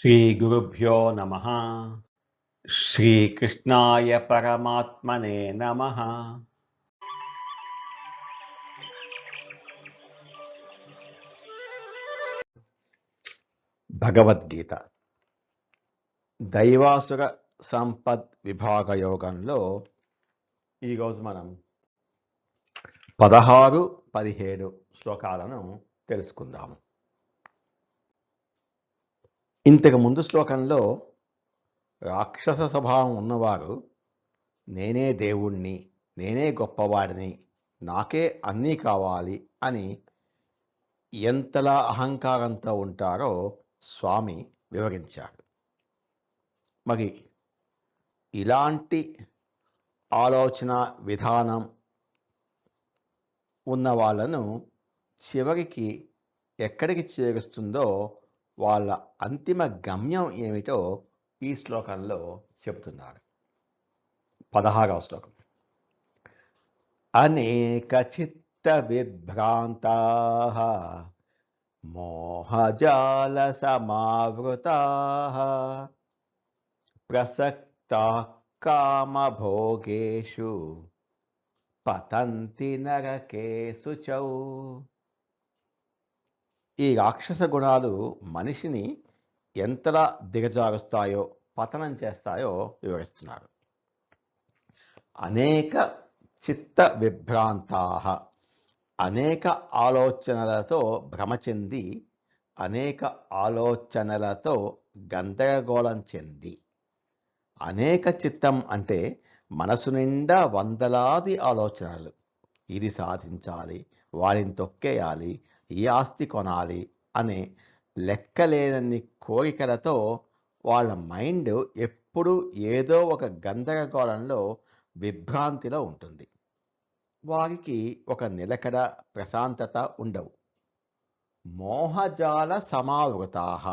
శ్రీగురుభ్యో నమః. శ్రీకృష్ణాయ పరమాత్మనే నమః. భగవద్గీత దైవాసుర సంపద్ విభాగ యోగంలో ఈరోజు మనం 16, 17 శ్లోకాలను తెలుసుకుందాము. ఇంతకు ముందు శ్లోకంలో రాక్షస స్వభావం ఉన్నవారు నేనే దేవుణ్ణి, నేనే గొప్పవాడిని, నాకే అన్నీ కావాలి అని ఎంతలా అహంకారంతో ఉంటారో స్వామి వివరించారు. మరి ఇలాంటి ఆలోచన విధానం ఉన్న వాళ్ళను చివరికి ఎక్కడికి చేరుస్తుందో, వాళ్ళ అంతిమ గమ్యం ఏమిటో ఈ శ్లోకంలో చెబుతున్నారు. 16వ శ్లోకం. అనేక చిత్త విభ్రాంతాః మోహజాల సమావృతాః ప్రసక్తాః కామభోగేషు పతంతి నరకేషు చౌ. ఈ రాక్షస గుణాలు మనిషిని ఎంతలా దిగజారుస్తాయో, పతనం చేస్తాయో వివరిస్తున్నారు. అనేక చిత్త విభ్రాంతాః, అనేక ఆలోచనలతో భ్రమ చెంది, అనేక ఆలోచనలతో గందరగోళం చెంది. అనేక చిత్తం అంటే మనసు నిండా వందలాది ఆలోచనలు. ఇది సాధించాలి, వారిని తొక్కేయాలి, ఈ ఆస్తి కొనాలి అనే లెక్కలేనన్ని కోరికలతో వాళ్ళ మైండ్ ఎప్పుడూ ఏదో ఒక గందరగోళంలో, విభ్రాంతిలో ఉంటుంది. వారికి ఒక నిలకడ, ప్రశాంతత ఉండవు. మోహజాల సమావృతాః,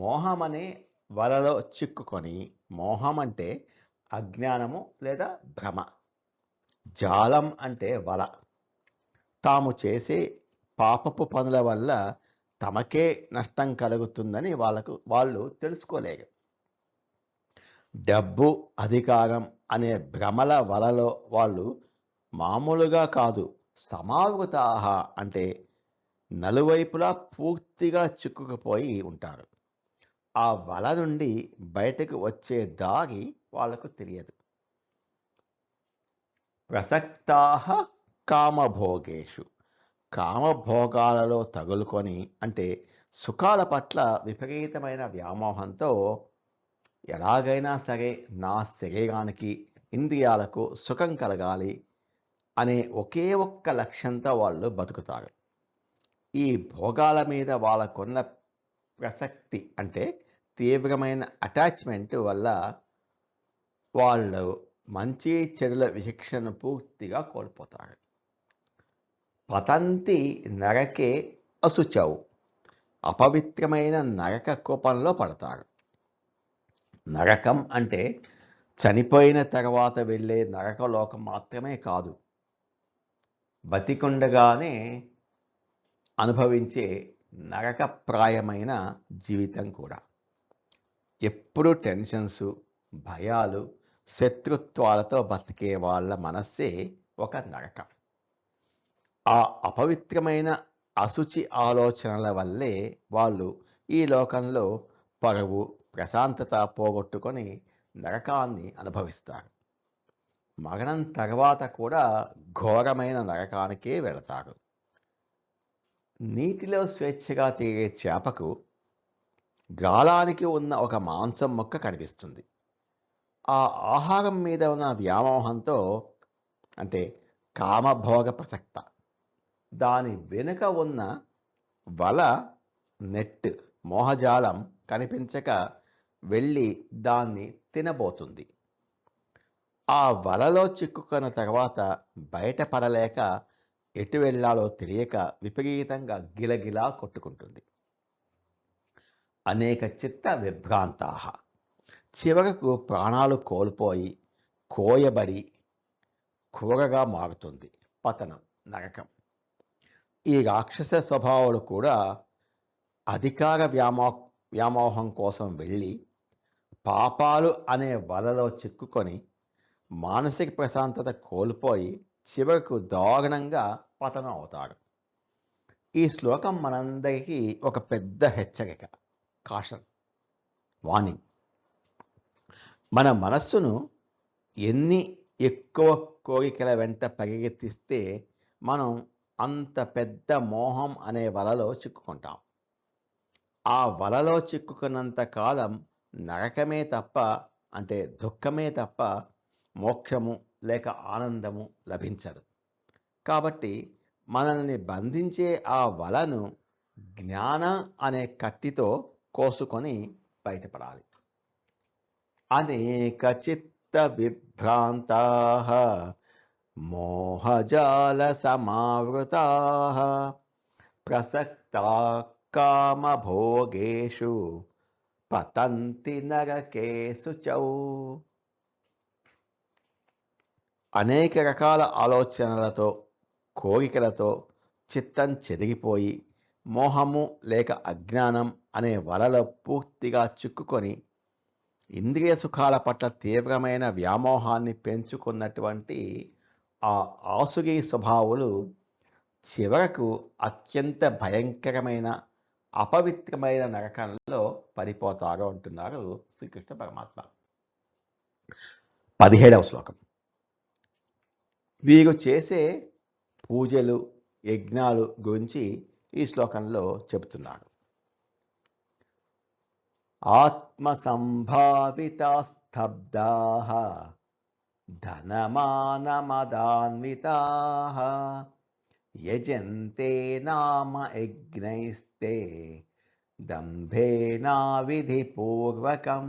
మోహమనే వలలో చిక్కుకొని, మోహం అంటే అజ్ఞానము లేదా భ్రమ, జాలం అంటే వల. తాము చేసే పాపపు పనుల వల్ల తమకే నష్టం కలుగుతుందని వాళ్ళు తెలుసుకోలేరు. డబ్బు, అధికారం అనే భ్రమల వలలో వాళ్ళు మామూలుగా కాదు, సమావృతాః అంటే నలువైపులా పూర్తిగా చిక్కుకుపోయి ఉంటారు. ఆ వల నుండి బయటకు వచ్చే దారి వాళ్లకు తెలియదు. ప్రసక్తాః కామభోగేషు, కామభోగాలలో తగులుకొని అంటే సుఖాల పట్ల విపరీతమైన వ్యామోహంతో ఎలాగైనా సరే నా శరీరానికి, ఇంద్రియాలకు సుఖం కలగాలి అనే ఒకే ఒక్క లక్ష్యంతో వాళ్ళు బతుకుతారు. ఈ భోగాల మీద వాళ్ళకున్న ప్రసక్తి అంటే తీవ్రమైన అటాచ్మెంట్ వల్ల వాళ్ళు మంచి చెడుల విచక్షణను పూర్తిగా కోల్పోతారు. పతంతి నరకే అశుచౌ, అపవిత్రమైన నరక కూపంలో పడతారు. నరకం అంటే చనిపోయిన తర్వాత వెళ్ళే నరకలోకం మాత్రమే కాదు, బతికుండగానే అనుభవించే నరకప్రాయమైన జీవితం కూడా. ఎప్పుడు టెన్షన్స్, భయాలు, శత్రుత్వాలతో బతికే వాళ్ళ మనస్సే ఒక నరకం. ఆ అపవిత్రమైన అశుచి ఆలోచనల వల్లే వాళ్ళు ఈ లోకంలో పరువు, ప్రశాంతత పోగొట్టుకొని నరకాన్ని అనుభవిస్తారు. మరణం తర్వాత కూడా ఘోరమైన నరకానికే వెళతారు. నీటిలో స్వేచ్ఛగా తిరిగే చేపకు గాలానికి ఉన్న ఒక మాంసం ముక్క కనిపిస్తుంది. ఆ ఆహారం మీద ఉన్న వ్యామోహంతో అంటే కామభోగ ప్రసక్త, దాని వెనుక ఉన్న వల, నెట్, మోహజాలం కనిపించక వెళ్ళి దాన్ని తినబోతుంది. ఆ వలలో చిక్కుకున్న తర్వాత బయటపడలేక ఎటు వెళ్ళాలో తెలియక విపరీతంగా గిలగిలా కొట్టుకుంటుంది. అనేక చిత్త విభ్రాంతాః, చివరకు ప్రాణాలు కోల్పోయి కోయబడి కూరగా మారుతుంది. పతనం, నరకం. ఈ రాక్షస స్వభావాలు కూడా అధికార వ్యామోహం కోసం వెళ్ళి పాపాలు అనే వలలో చిక్కుకొని మానసిక ప్రశాంతత కోల్పోయి చివరకు దారుణంగా పతనం అవుతాడు. ఈ శ్లోకం మనందరికీ ఒక పెద్ద హెచ్చరిక, కాషన్, వార్నింగ్. మన మనస్సును ఎన్ని ఎక్కువ కోరికల వెంట పరిగెత్తిస్తే మనం అంత పెద్ద మోహం అనే వలలో చిక్కుకుంటాం. ఆ వలలో చిక్కుకున్నంత కాలం నరకమే తప్ప, అంటే దుఃఖమే తప్ప మోక్షము లేక ఆనందము లభించదు. కాబట్టి మనల్ని బంధించే ఆ వలను జ్ఞాన అనే కత్తితో కోసుకొని బయటపడాలి. అనేక చిత్త విభ్రాంతా మోహజాల సమావృతా ప్రసక్తా కామభోగేషు పతంతి నరకేషు చౌ. అనేక రకాల ఆలోచనలతో, కోరికలతో చిత్తం చెదిరిపోయి మోహము లేక అజ్ఞానం అనే వలలో పూర్తిగా చిక్కుకొని ఇంద్రియ సుఖాల పట్ల తీవ్రమైన వ్యామోహాన్ని పెంచుకున్నటువంటి ఆ ఆసురీ స్వభావులు చివరకు అత్యంత భయంకరమైన అపవిత్రమైన నరకంలో పడిపోతారు అంటున్నారు శ్రీకృష్ణ పరమాత్మ. 17వ శ్లోకం. వీరు చేసే పూజలు, యజ్ఞాలు గురించి ఈ శ్లోకంలో చెబుతున్నారు. ఆత్మ సంభావితా స్తబ్దా ధనమానమదాన్వితా యజంతే నామ యజ్ఞైస్తే దంభేనా విధిపూర్వకం.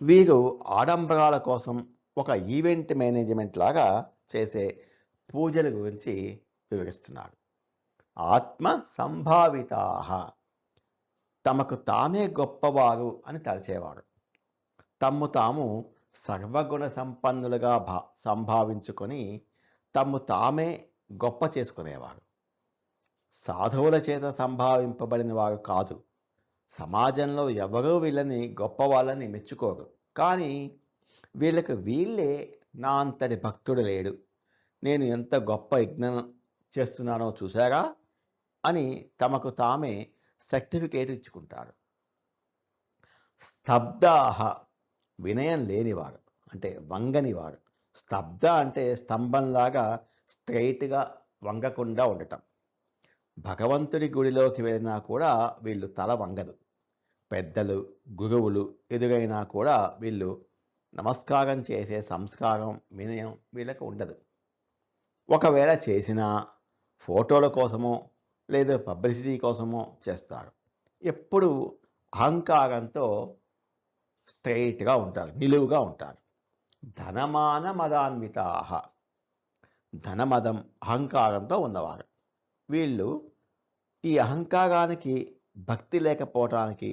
వీరు ఆడంబరాల కోసం ఒక ఈవెంట్ మేనేజ్మెంట్ లాగా చేసే పూజల గురించి వివరిస్తున్నారు. ఆత్మ సంభావితా, తమకు తామే గొప్పవారు అని తలచేవారు, తమ్ము తాము సర్వగుణ సంపన్నులుగా సంభావించుకొని తమ్ము తామే గొప్ప చేసుకునేవారు. సాధువుల చేత సంభావింపబడిన వారు కాదు. సమాజంలో ఎవరూ వీళ్ళని గొప్ప వాళ్ళని మెచ్చుకోరు. కానీ వీళ్ళకి వీళ్ళే నా అంతటి భక్తుడు లేడు, నేను ఎంత గొప్ప యజ్ఞం చేస్తున్నానో చూసారా అని తమకు తామే సర్టిఫికేట్ ఇచ్చుకుంటారు. స్తబ్దాహ, వినయం లేనివారు, అంటే వంగనివారు. స్తబ్ద అంటే స్తంభంలాగా స్ట్రైట్గా వంగకుండా ఉండటం. భగవంతుడి గుడిలోకి వెళ్ళినా కూడా వీళ్ళు తల వంగదు. పెద్దలు, గురువులు ఎదురైనా కూడా వీళ్ళు నమస్కారం చేసే సంస్కారం, వినయం వీళ్ళకు ఉండదు. ఒకవేళ చేసినా ఫోటోల కోసమో లేదా పబ్లిసిటీ కోసమో చేస్తారు. ఎప్పుడు అహంకారంతో స్ట్రైట్గా ఉంటారు, నిలువుగా ఉంటారు. ధనమాన మదాన్వితాహ, ధనమదం, అహంకారంతో ఉన్నవారు. వీళ్ళు ఈ అహంకారానికి, భక్తి లేకపోవటానికి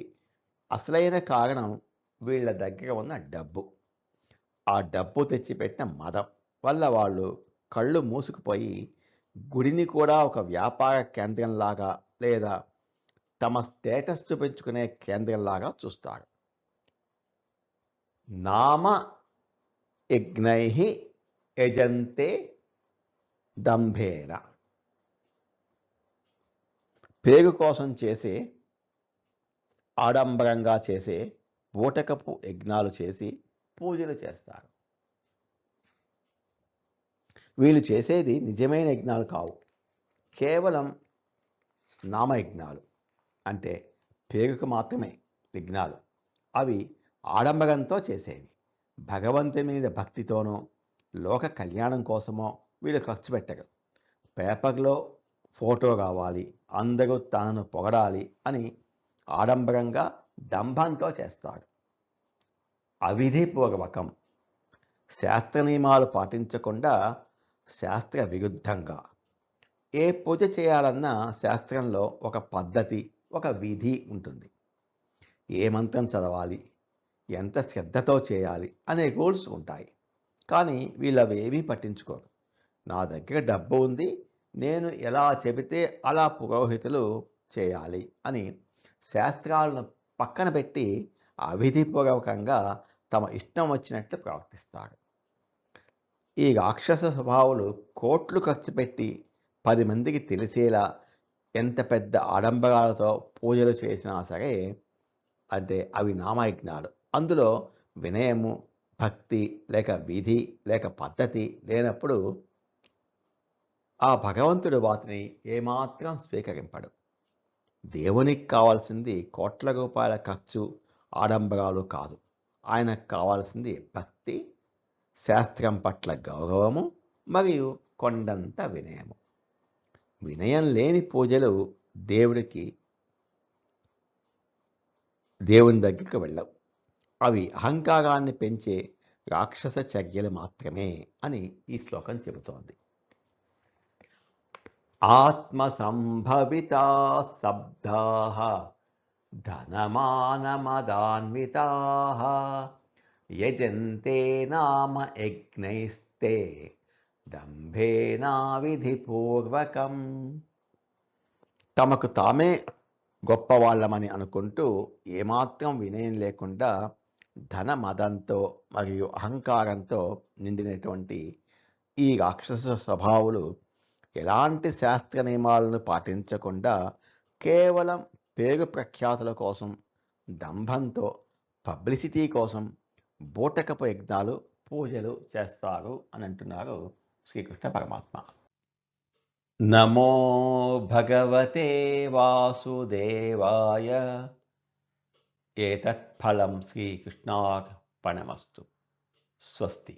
అసలైన కారణం వీళ్ళ దగ్గర ఉన్న డబ్బు. ఆ డబ్బు తెచ్చిపెట్టిన మదం వల్ల వాళ్ళు కళ్ళు మూసుకుపోయి గుడిని కూడా ఒక వ్యాపార కేంద్రంలాగా లేదా తమ స్టేటస్ చూపించుకునే కేంద్రంలాగా చూస్తారు. నామ యజ్ఞై యజంతే దంభేన, పేరు కోసం చేసే, ఆడంబరంగా చేసే బూటకపు యజ్ఞాలు చేసి పూజలు చేస్తారు. వీళ్ళు చేసేది నిజమైన యజ్ఞాలు కావు, కేవలం నామయజ్ఞాలు, అంటే పేరుకు మాత్రమే యజ్ఞాలు. అవి ఆడంబరంతో చేసేవి. భగవంతుని మీద భక్తితోనో లోక కళ్యాణం కోసమో వీళ్ళు ఖర్చు పెట్టరు. పేపర్లో ఫోటో కావాలి, అందరూ తనను పొగడాలి అని ఆడంబరంగా దంభంతో చేస్తారు. అవిధిపూర్వకం, శాస్త్ర నియమాలు పాటించకుండా శాస్త్ర విరుద్ధంగా. ఏ పూజ చేయాలన్నా శాస్త్రంలో ఒక పద్ధతి, ఒక విధి ఉంటుంది. ఏ మంత్రం చదవాలి, ఎంత శ్రద్ధతో చేయాలి అనే రూల్స్ ఉంటాయి. కానీ వీళ్ళు అవేవీ పట్టించుకోరు. నా దగ్గర డబ్బు ఉంది, నేను ఎలా చెబితే అలా పురోహితులు చేయాలి అని శాస్త్రాలను పక్కన పెట్టి అవిధిపూర్వకంగా తమ ఇష్టం వచ్చినట్లు ప్రవర్తిస్తారు. ఈ రాక్షస స్వభావాలు కోట్లు ఖర్చు పెట్టి 10 మందికి తెలిసేలా ఎంత పెద్ద ఆడంబరాలతో పూజలు చేసినా సరే, అంటే అవి నామయజ్ఞాలు. అందులో వినయము, భక్తి లేక విధి లేక పద్ధతి లేనప్పుడు ఆ భగవంతుడు వాటిని ఏమాత్రం స్వీకరింపడు. దేవునికి కావాల్సింది కోట్ల రూపాయల ఖర్చు, ఆడంబరాలు కాదు. ఆయనకు కావాల్సింది భక్తి, శాస్త్రం పట్ల గౌరవము మరియు కొండంత వినయము. వినయం లేని పూజలు దేవుని దగ్గరికి వెళ్ళవు. అవి అహంకారాన్ని పెంచే రాక్షస చర్యలు మాత్రమే అని ఈ శ్లోకం చెబుతోంది. ఆత్మసంభవితా శబ్దాః ధనమానమదాన్వితాః యజంతే నామ యజ్ఞైస్తే దంభేనా విధిపూర్వకం. తమకు తామే గొప్పవాళ్ళమని అనుకుంటూ ఏమాత్రం వినయం లేకుండా ధన మదంతో మరియు అహంకారంతో నిండినటువంటి ఈ రాక్షస స్వభావాలు ఎలాంటి శాస్త్ర నియమాలను పాటించకుండా కేవలం పేరు ప్రఖ్యాతుల కోసం, దంభంతో, పబ్లిసిటీ కోసం బూటకపు యజ్ఞాలు, పూజలు చేస్తారు అని అంటున్నారు శ్రీకృష్ణ పరమాత్మ. నమో భగవతే వాసుదేవాయ. ఏతత్ ఫలం శ్రీకృష్ణార్పణమస్తు. స్వస్తి.